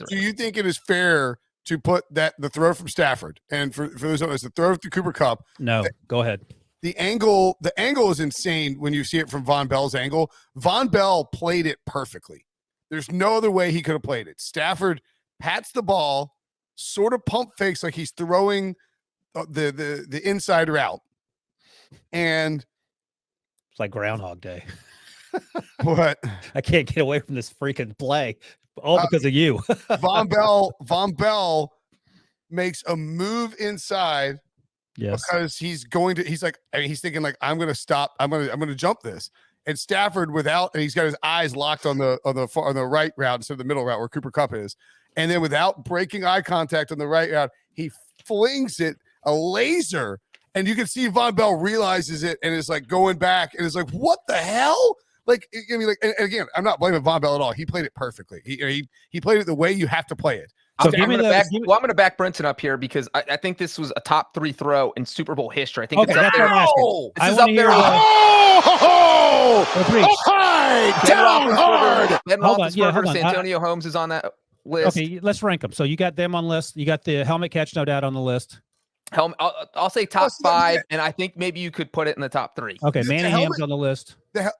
Do you think it is fair to put the throw from Stafford and for those of us, the throw to Cooper Kupp? No, go ahead. The angle is insane when you see it from Von Bell's angle. Von Bell played it perfectly. There's no other way he could have played it. Stafford pats the ball, sort of pump fakes like he's throwing the inside route. And it's like Groundhog Day. What? I can't get away from this freaking play. All because of you. Von Bell makes a move inside. Yes. Because he's thinking like, I'm going to stop. I'm going to jump this. And Stafford and he's got his eyes locked on the right route instead of the middle route where Cooper Kupp is. And then without breaking eye contact on the right route, he flings it a laser. And you can see Von Bell realizes it and is like going back and is like, what the hell? Like, I mean, like, and again, I'm not blaming Von Bell at all. He played it perfectly. He played it the way you have to play it. So I'm going to back Brinson up here because I think this was a top 3 throw in Super Bowl history. I think it's up there. This is up there. Down hard. Ben Roethlisberger, Santonio Holmes is on that list. Okay, let's rank them. So you got them on list. You got the helmet catch, no doubt, on the list. I'll say top 5, and I think maybe you could put it in the top 3. Okay, Manningham's on the list. The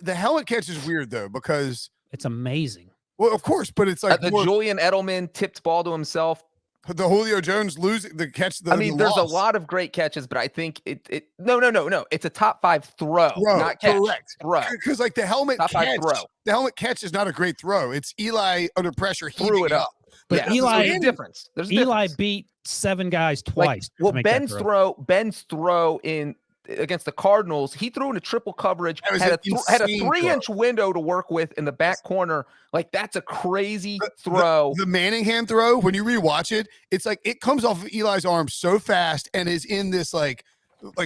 helmet catch is weird though because it's amazing. Well, of course, but it's like the Julian Edelman tipped ball to himself. The Julio Jones losing the catch. There's a lot of great catches, but I think no. It's a top 5 throw, not catch. Correct. Throw. Because like the helmet top catch, 5 throw. The helmet catch is not a great throw. It's Eli under pressure. He threw it up. But yeah, Eli, there's a difference. Eli beat 7 guys twice. Ben's throw in against the Cardinals, he threw into triple coverage, had a 3-inch window to work with in the back corner. Like, that's a crazy throw. The Manningham throw, when you rewatch it, it's like it comes off of Eli's arm so fast and is in this like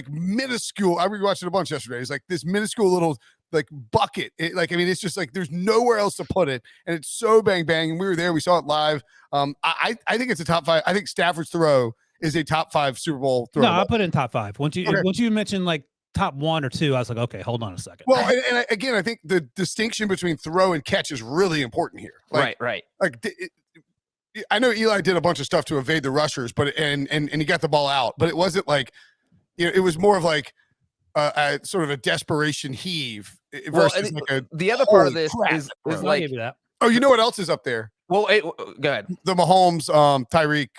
minuscule. I rewatched it a bunch yesterday. It's like this minuscule little like bucket. It's just like there's nowhere else to put it, and it's so bang bang. And we were there, we saw it live. I think it's a top 5. I think Stafford's throw is a top 5 Super Bowl throw. No, I'll put it in top 5. Once you mentioned like top 1 or 2, I was like, okay, hold on a second. Well, and again, I think the distinction between throw and catch is really important here. Right. Like, I know Eli did a bunch of stuff to evade the rushers, but and he got the ball out, but it wasn't like, it was more of like a sort of a desperation heave. Versus the other part of this is like, give you that. Oh, you know what else is up there? Well, go ahead. The Mahomes, Tyreek,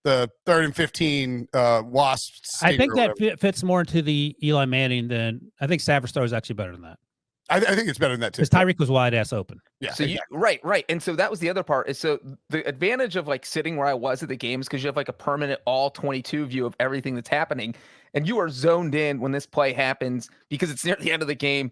the 3rd and 15 Wasps. I think that fits more into the Eli Manning than I think Stafford's throw is actually better than that. I think it's better than that too. Because Tyreek was wide ass open. Yeah. So exactly. Right. And so that was the other part. Is so the advantage of like sitting where I was at the game is because you have like a permanent all 22 view of everything that's happening, and you are zoned in when this play happens because it's near the end of the game.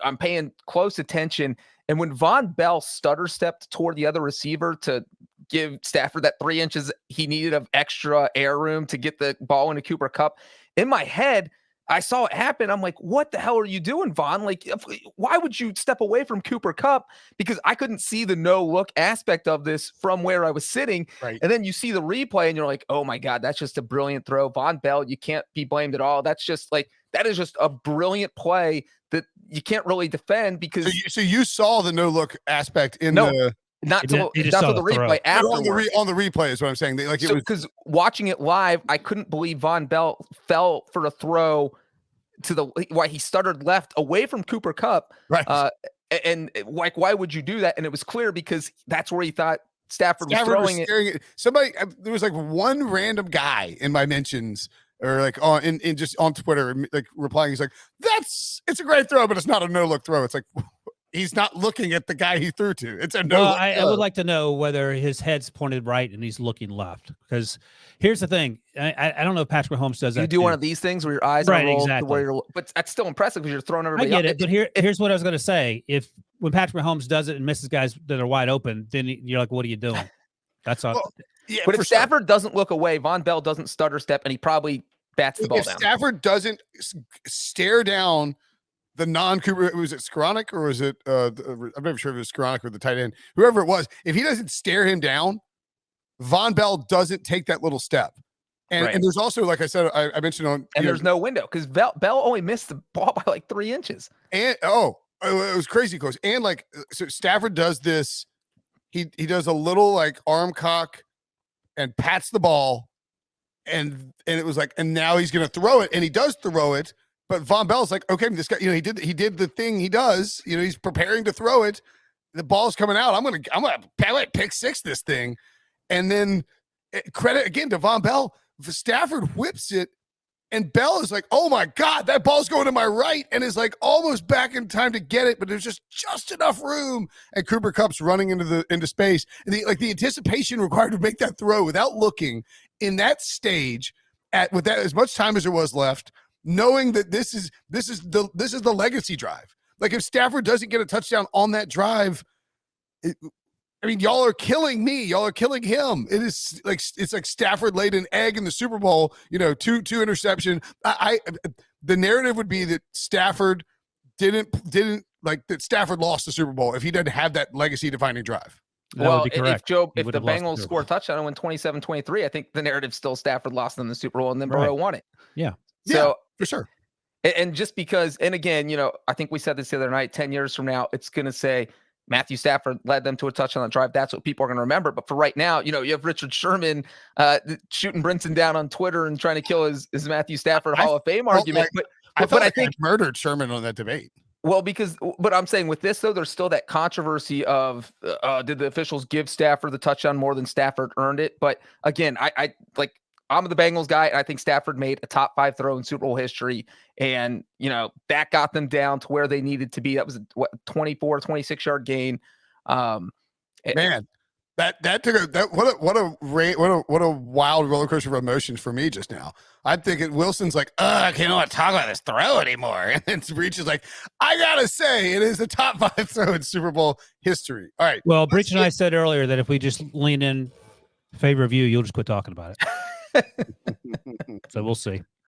I'm paying close attention, and when Von Bell stutter stepped toward the other receiver to give Stafford that 3 inches he needed of extra air room to get the ball into Cooper Kupp, in my head, I saw it happen. I'm like, what the hell are you doing, Von? Like, why would you step away from Cooper Kupp? Because I couldn't see the no-look aspect of this from where I was sitting. Right. And then you see the replay, and you're like, oh, my God, that's just a brilliant throw. Von Bell, you can't be blamed at all. That's just like, that is just a brilliant play that you can't really defend because – So you saw the no-look aspect in the – Not to the replay. On the replay is what I'm saying. Like, it was because watching it live, I couldn't believe Von Bell fell for a throw to why he stuttered left away from Cooper Kupp. Right. And like, why would you do that? And it was clear because that's where he thought Stafford was throwing it. Somebody, there was like one random guy in my mentions or like in just on Twitter, like replying. He's like, it's a great throw, but it's not a no-look throw. It's like, he's not looking at the guy he threw to. It's a no. Well, I would like to know whether his head's pointed right and he's looking left. Because here's the thing. I don't know if Patrick Mahomes does that. You do one of these things where your eyes are rolled to where you're, but that's still impressive because you're throwing everybody. I get it, but here's what I was going to say. When Patrick Mahomes does it and misses guys that are wide open, then you're like, what are you doing? That's all. Well, yeah, but if Stafford doesn't look away, Von Bell doesn't stutter step, and he probably bats the ball down. If Stafford doesn't stare down the non-Cooper, was it Skoranek or was it I'm never sure if it was Skoranek or the tight end, whoever it was, if he doesn't stare him down, Von Bell doesn't take that little step. And there's also, like I said, I mentioned on, and there's no window because Bell only missed the ball by like 3 inches. And it was crazy close. And like, so Stafford does this he does a little like arm cock and pats the ball, and it was like, and now he's gonna throw it, and he does throw it, but Von Bell's like, okay, this guy, you know, he did the thing he does, you know, he's preparing to throw it, the ball's coming out, I'm gonna pick six this thing, and then credit again to Von Bell, Stafford whips it. And Bell is like, oh my God, that ball's going to my right, and is like almost back in time to get it, but there's just enough room. And Cooper Kupp's running into space. And the anticipation required to make that throw without looking in that stage with that as much time as there was left, knowing that this is the legacy drive. Like if Stafford doesn't get a touchdown on that drive, I mean, y'all are killing me. Y'all are killing him. It's like Stafford laid an egg in the Super Bowl. You know, two interception. The narrative would be that Stafford didn't like that. Stafford lost the Super Bowl if he didn't have that legacy defining drive. Well, if the Bengals score a touchdown and win 27-23, I think the narrative still Stafford lost in the Super Bowl and then Burrow won it. Yeah. So for sure. And just because, and again, you know, I think we said this the other night. 10 years from now, it's going to say Matthew Stafford led them to a touchdown on the drive. That's what people are going to remember. But for right now, you know, you have Richard Sherman shooting Brinson down on Twitter and trying to kill his Matthew Stafford Hall of Fame argument. I think I murdered Sherman on that debate. Well, but I'm saying with this, though, there's still that controversy of did the officials give Stafford the touchdown more than Stafford earned it? But again, I'm the Bengals guy, and I think Stafford made a top 5 throw in Super Bowl history. And, you know, that got them down to where they needed to be. That was a 26-yard gain. Man, that took what a wild roller coaster of emotions for me just now. I'm thinking Wilson's like, I can't want to talk about this throw anymore. And then Breech is like, I gotta say, it is the top 5 throw in Super Bowl history. All right. Well, Breech and I said earlier that if we just lean in favor of you, you'll just quit talking about it. So we'll see.